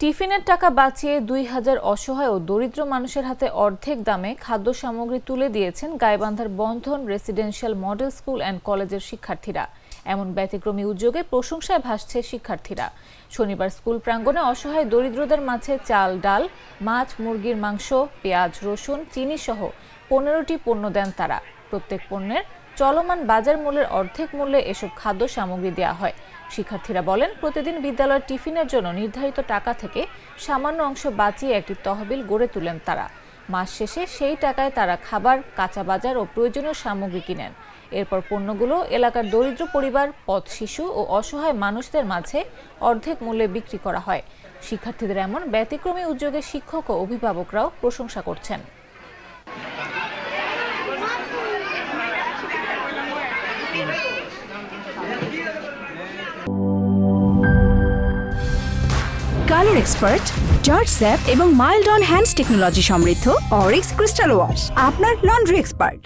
টিফিনের টাকা বাঁচিয়ে ২,০০০ অসহায় ও দরিদ্র মানুষের হাতে অর্ধেক দামে খাদ্য সামগ্রী তুলে দিয়েছেন গাইবান্ধার বন্ধন রেসিডেন্সিয়াল মডেল স্কুল অ্যান্ড কলেজের শিক্ষার্থীরা। এমন ব্যতিক্রমী উদ্যোগে প্রশংসায় ভাসছে শিক্ষার্থীরা। শনিবার স্কুল প্রাঙ্গণে অসহায় দরিদ্রদের মাঝে চাল, ডাল, মাছ, মুরগির মাংস, পেঁয়াজ, রসুন, চিনি সহ ১৫টি পণ্য দেন তারা। প্রত্যেক পণ্যের চলমান বাজার মূল্যের অর্ধেক মূল্যে এসব খাদ্য সামগ্রী দেওয়া হয়। শিক্ষার্থীরা বলেন, প্রতিদিন বিদ্যালয়ের টিফিনের জন্য নির্ধারিত টাকা থেকে সামান্য অংশ বাঁচিয়ে একটি তহবিল গড়ে তোলেন তারা। মাস শেষে সেই টাকায় তারা খাবার, কাঁচা বাজার ও প্রয়োজনীয় সামগ্রী কিনেন। এরপর পণ্যগুলো এলাকার দরিদ্র পরিবার, পথ শিশু ও অসহায় মানুষদের মাঝে অর্ধেক মূল্যে বিক্রি করা হয়। শিক্ষার্থীদের এমন ব্যতিক্রমী উদ্যোগে শিক্ষক ও অভিভাবকরাও প্রশংসা করছেন। কালার এক্সপার্ট, জর্জ স্যাপ এবং মাইল্ড অন হ্যান্ডস টেকনোলজি সমৃদ্ধ অরিক্স ক্রিস্টাল ওয়াশ আপনার লন্ড্রি এক্সপার্ট।